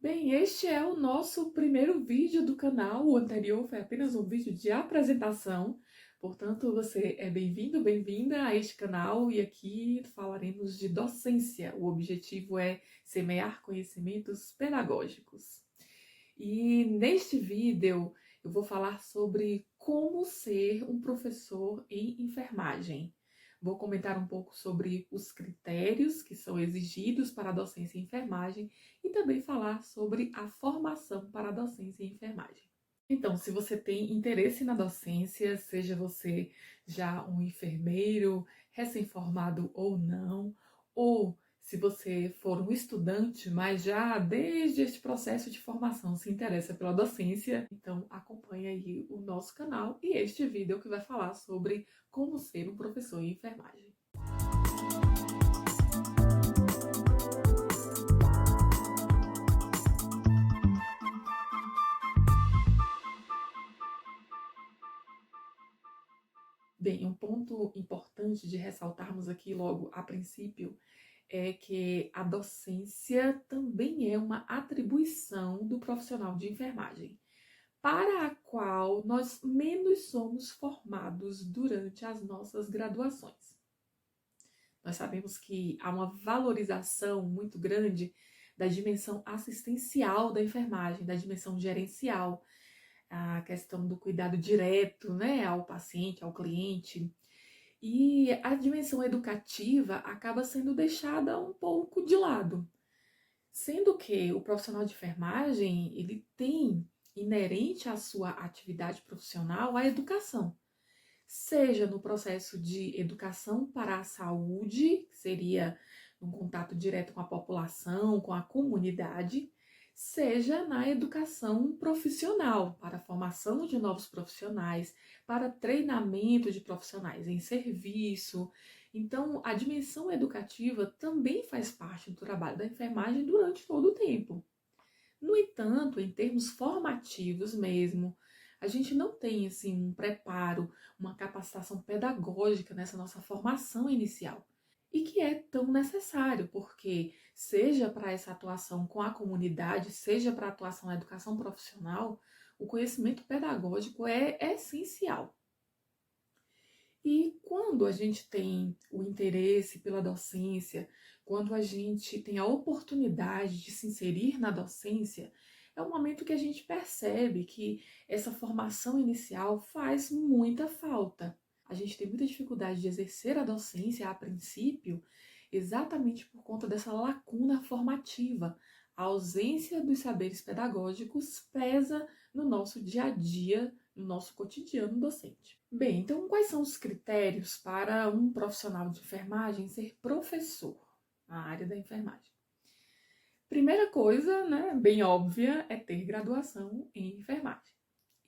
Bem, este é o nosso primeiro vídeo do canal. O anterior foi apenas um vídeo de apresentação. Portanto, você é bem-vindo, bem-vinda a este canal e aqui falaremos de docência. O objetivo é semear conhecimentos pedagógicos. E neste vídeo eu vou falar sobre como ser um professor em enfermagem. Vou comentar um pouco sobre os critérios que são exigidos para a docência em enfermagem e também falar sobre a formação para a docência em enfermagem. Então, se você tem interesse na docência, seja você já um enfermeiro, recém-formado ou não, ou se você for um estudante, mas já desde este processo de formação se interessa pela docência, então acompanhe aí o nosso canal e este vídeo que vai falar sobre como ser um professor em enfermagem. Bem, um ponto importante de ressaltarmos aqui logo a princípio é que a docência também é uma atribuição do profissional de enfermagem, para a qual nós menos somos formados durante as nossas graduações. Nós sabemos que há uma valorização muito grande da dimensão assistencial da enfermagem, da dimensão gerencial, a questão do cuidado direto, né, ao paciente, ao cliente. E a dimensão educativa acaba sendo deixada um pouco de lado, sendo que o profissional de enfermagem, ele tem inerente à sua atividade profissional a educação, seja no processo de educação para a saúde, que seria um contato direto com a população, com a comunidade, seja na educação profissional, para a formação de novos profissionais, para treinamento de profissionais em serviço. Então, a dimensão educativa também faz parte do trabalho da enfermagem durante todo o tempo. No entanto, em termos formativos mesmo, a gente não tem assim um preparo, uma capacitação pedagógica nessa nossa formação inicial. E que é tão necessário, porque seja para essa atuação com a comunidade, seja para a atuação na educação profissional, o conhecimento pedagógico é essencial. E quando a gente tem o interesse pela docência, quando a gente tem a oportunidade de se inserir na docência, é o momento que a gente percebe que essa formação inicial faz muita falta. A gente tem muita dificuldade de exercer a docência a princípio, exatamente por conta dessa lacuna formativa. A ausência dos saberes pedagógicos pesa no nosso dia a dia, no nosso cotidiano docente. Bem, então quais são os critérios para um profissional de enfermagem ser professor na área da enfermagem? Primeira coisa, né, bem óbvia, é ter graduação em enfermagem.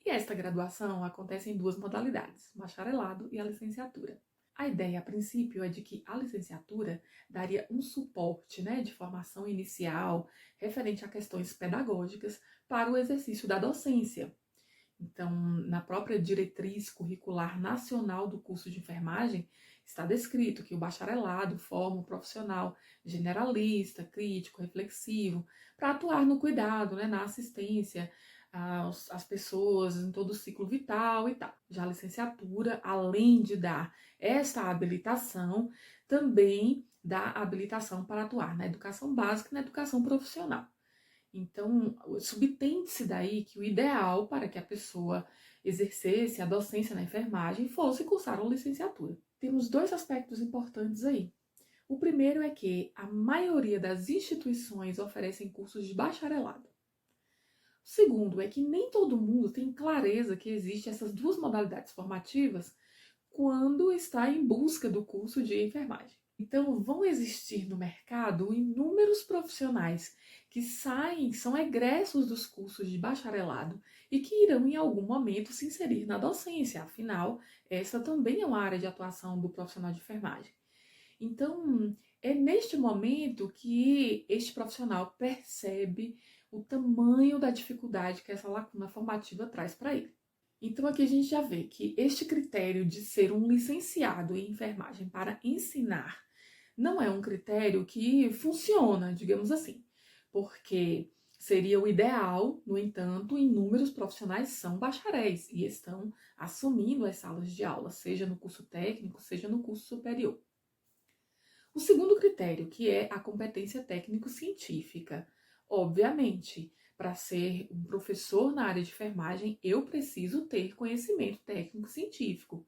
E esta graduação acontece em duas modalidades, o bacharelado e a licenciatura. A ideia, a princípio, é de que a licenciatura daria um suporte, né, de formação inicial referente a questões pedagógicas para o exercício da docência. Então, na própria diretriz curricular nacional do curso de enfermagem, está descrito que o bacharelado forma um profissional generalista, crítico, reflexivo, para atuar no cuidado, né, na assistência às pessoas em todo o ciclo vital e tal. Já a licenciatura, além de dar esta habilitação, também dá habilitação para atuar na educação básica e na educação profissional. Então, subtende-se daí que o ideal para que a pessoa exercesse a docência na enfermagem fosse cursar uma licenciatura. Temos dois aspectos importantes aí. O primeiro é que a maioria das instituições oferecem cursos de bacharelado. O segundo é que nem todo mundo tem clareza que existem essas duas modalidades formativas quando está em busca do curso de enfermagem. Então, vão existir no mercado inúmeros profissionais que saem, são egressos dos cursos de bacharelado e que irão em algum momento se inserir na docência, afinal, essa também é uma área de atuação do profissional de enfermagem. Então, é neste momento que este profissional percebe o tamanho da dificuldade que essa lacuna formativa traz para ele. Então aqui a gente já vê que este critério de ser um licenciado em enfermagem para ensinar não é um critério que funciona, digamos assim, porque Seria o ideal, no entanto, inúmeros profissionais são bacharéis e estão assumindo as salas de aula, seja no curso técnico, seja no curso superior. O segundo critério, que é a competência técnico-científica. Obviamente, para ser um professor na área de enfermagem, eu preciso ter conhecimento técnico-científico.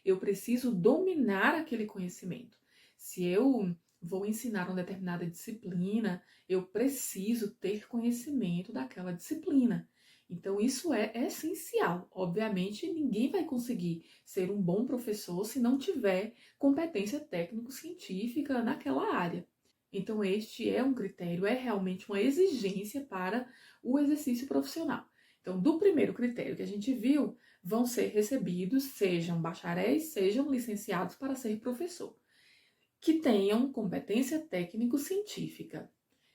Eu preciso dominar aquele conhecimento. Se eu vou ensinar uma determinada disciplina, eu preciso ter conhecimento daquela disciplina. Então, isso é essencial. Obviamente, ninguém vai conseguir ser um bom professor se não tiver competência técnico-científica naquela área. Então, este é um critério, é realmente uma exigência para o exercício profissional. Então, do primeiro critério que a gente viu, vão ser recebidos, sejam bacharéis, sejam licenciados para ser professor, que tenham competência técnico-científica.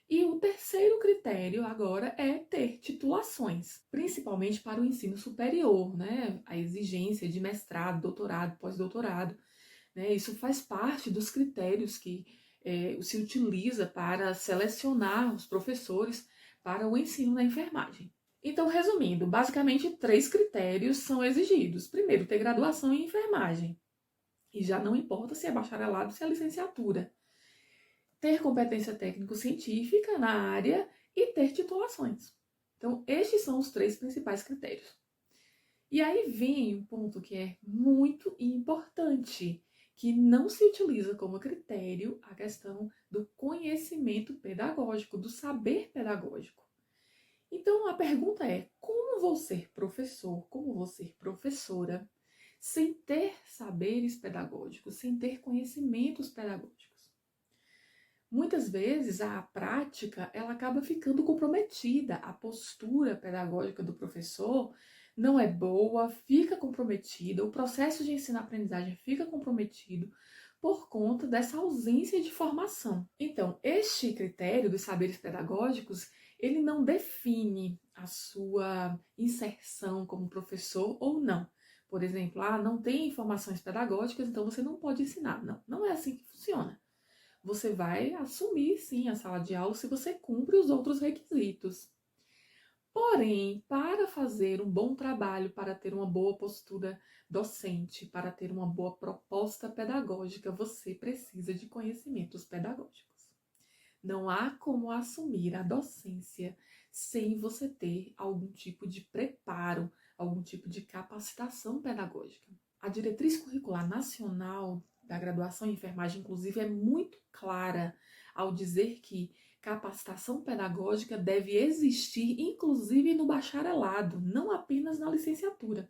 E o terceiro critério agora é ter titulações, principalmente para o ensino superior, né? A exigência de mestrado, doutorado, pós-doutorado, né? Isso faz parte dos critérios que se utiliza para selecionar os professores para o ensino na enfermagem. Então, resumindo, basicamente 3 critérios são exigidos. Primeiro, ter graduação em enfermagem. E já não importa se é bacharelado ou se é licenciatura. Ter competência técnico-científica na área e ter titulações. Então, estes são os 3 principais critérios. E aí vem um ponto que é muito importante, que não se utiliza como critério a questão do conhecimento pedagógico, do saber pedagógico. Então, a pergunta é: como vou ser professor, como vou ser professora, sem ter saberes pedagógicos, sem ter conhecimentos pedagógicos? Muitas vezes a prática ela acaba ficando comprometida, a postura pedagógica do professor não é boa, fica comprometida, o processo de ensino-aprendizagem fica comprometido por conta dessa ausência de formação. Então, este critério dos saberes pedagógicos, ele não define a sua inserção como professor ou não. Por exemplo, não tem informações pedagógicas, então você não pode ensinar. Não, não é assim que funciona. Você vai assumir, sim, a sala de aula se você cumpre os outros requisitos. Porém, para fazer um bom trabalho, para ter uma boa postura docente, para ter uma boa proposta pedagógica, você precisa de conhecimentos pedagógicos. Não há como assumir a docência sem você ter algum tipo de preparo, algum tipo de capacitação pedagógica. A diretriz curricular nacional da graduação em enfermagem, inclusive, é muito clara ao dizer que capacitação pedagógica deve existir, inclusive no bacharelado, não apenas na licenciatura.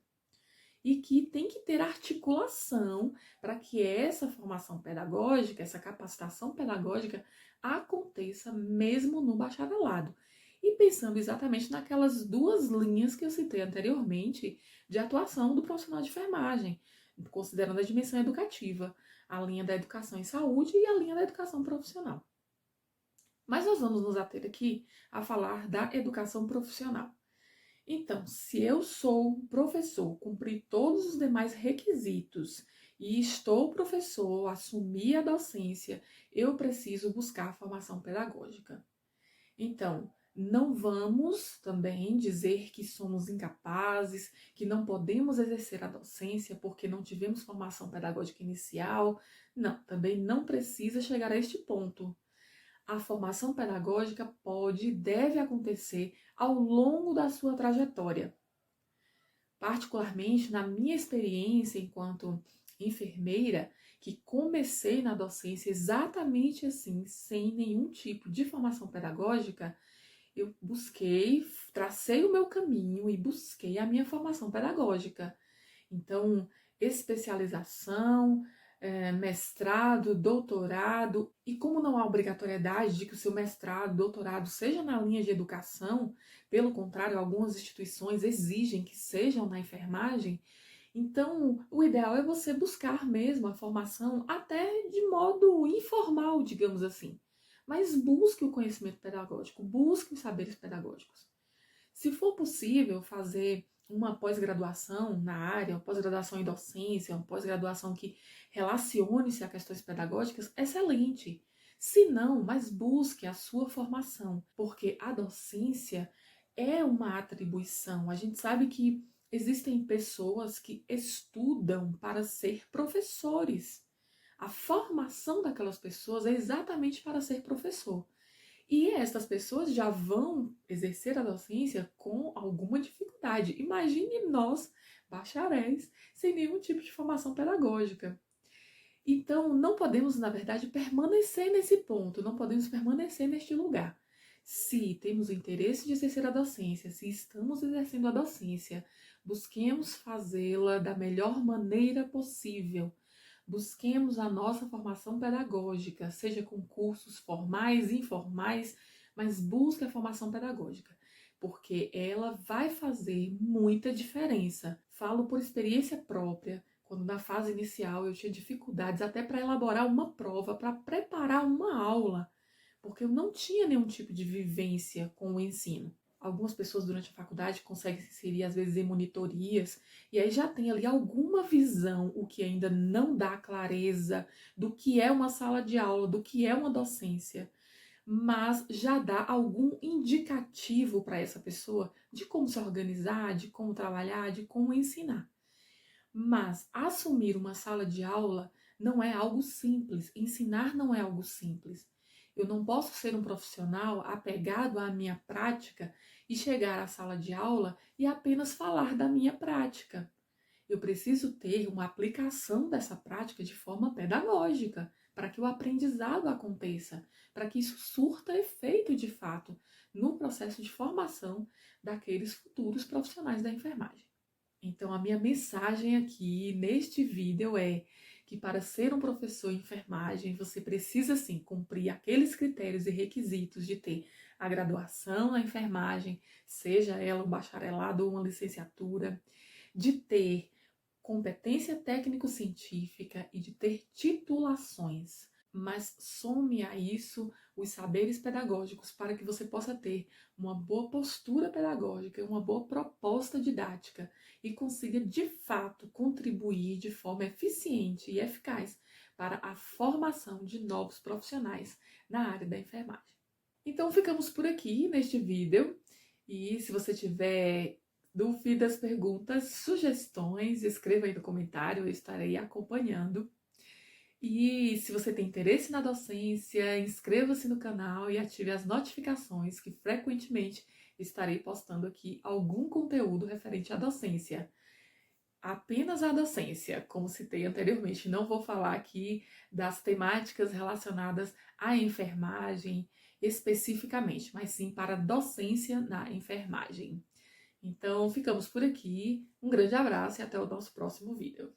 E que tem que ter articulação para que essa formação pedagógica, essa capacitação pedagógica aconteça mesmo no bacharelado. E pensando exatamente naquelas 2 linhas que eu citei anteriormente de atuação do profissional de enfermagem, considerando a dimensão educativa, a linha da educação em saúde e a linha da educação profissional. Mas nós vamos nos ater aqui a falar da educação profissional. Então, se eu sou professor, cumpri todos os demais requisitos e estou professor, assumi a docência, eu preciso buscar a formação pedagógica. Então, não vamos também dizer que somos incapazes, que não podemos exercer a docência porque não tivemos formação pedagógica inicial. Não, também não precisa chegar a este ponto. A formação pedagógica pode e deve acontecer ao longo da sua trajetória. Particularmente na minha experiência enquanto enfermeira, que comecei na docência exatamente assim, sem nenhum tipo de formação pedagógica, eu busquei, tracei o meu caminho e busquei a minha formação pedagógica. Então, especialização, mestrado, doutorado, e como não há obrigatoriedade de que o seu mestrado, doutorado seja na linha de educação, pelo contrário, algumas instituições exigem que sejam na enfermagem, então o ideal é você buscar mesmo a formação até de modo informal, digamos assim. Mas busque o conhecimento pedagógico, busque os saberes pedagógicos. Se for possível fazer uma pós-graduação na área, uma pós-graduação em docência, uma pós-graduação que relacione-se a questões pedagógicas, excelente. Se não, mas busque a sua formação, porque a docência é uma atribuição. A gente sabe que existem pessoas que estudam para ser professores. A formação daquelas pessoas é exatamente para ser professor. E essas pessoas já vão exercer a docência com alguma dificuldade. Imagine nós, bacharéis, sem nenhum tipo de formação pedagógica. Então, não podemos, na verdade, permanecer nesse ponto, não podemos permanecer neste lugar. Se temos o interesse de exercer a docência, se estamos exercendo a docência, busquemos fazê-la da melhor maneira possível. Busquemos a nossa formação pedagógica, seja com cursos formais, informais, mas busque a formação pedagógica, porque ela vai fazer muita diferença. Falo por experiência própria. Quando na fase inicial eu tinha dificuldades até para elaborar uma prova, para preparar uma aula, porque eu não tinha nenhum tipo de vivência com o ensino. Algumas pessoas durante a faculdade conseguem se inserir às vezes em monitorias e aí já tem ali alguma visão, o que ainda não dá clareza do que é uma sala de aula, do que é uma docência, mas já dá algum indicativo para essa pessoa de como se organizar, de como trabalhar, de como ensinar. Mas assumir uma sala de aula não é algo simples, ensinar não é algo simples. Eu não posso ser um profissional apegado à minha prática e chegar à sala de aula e apenas falar da minha prática. Eu preciso ter uma aplicação dessa prática de forma pedagógica, para que o aprendizado aconteça, para que isso surta efeito de fato no processo de formação daqueles futuros profissionais da enfermagem. Então, a minha mensagem aqui neste vídeo é que para ser um professor de enfermagem, você precisa sim cumprir aqueles critérios e requisitos de ter a graduação na enfermagem, seja ela um bacharelado ou uma licenciatura, de ter competência técnico-científica e de ter titulações. Mas some a isso os saberes pedagógicos para que você possa ter uma boa postura pedagógica, uma boa proposta didática e consiga de fato contribuir de forma eficiente e eficaz para a formação de novos profissionais na área da enfermagem. Então ficamos por aqui neste vídeo e se você tiver dúvidas, perguntas, sugestões, escreva aí no comentário, eu estarei acompanhando. E se você tem interesse na docência, inscreva-se no canal e ative as notificações, que frequentemente estarei postando aqui algum conteúdo referente à docência. Apenas a docência, como citei anteriormente, não vou falar aqui das temáticas relacionadas à enfermagem especificamente, mas sim para a docência na enfermagem. Então, ficamos por aqui. Um grande abraço e até o nosso próximo vídeo.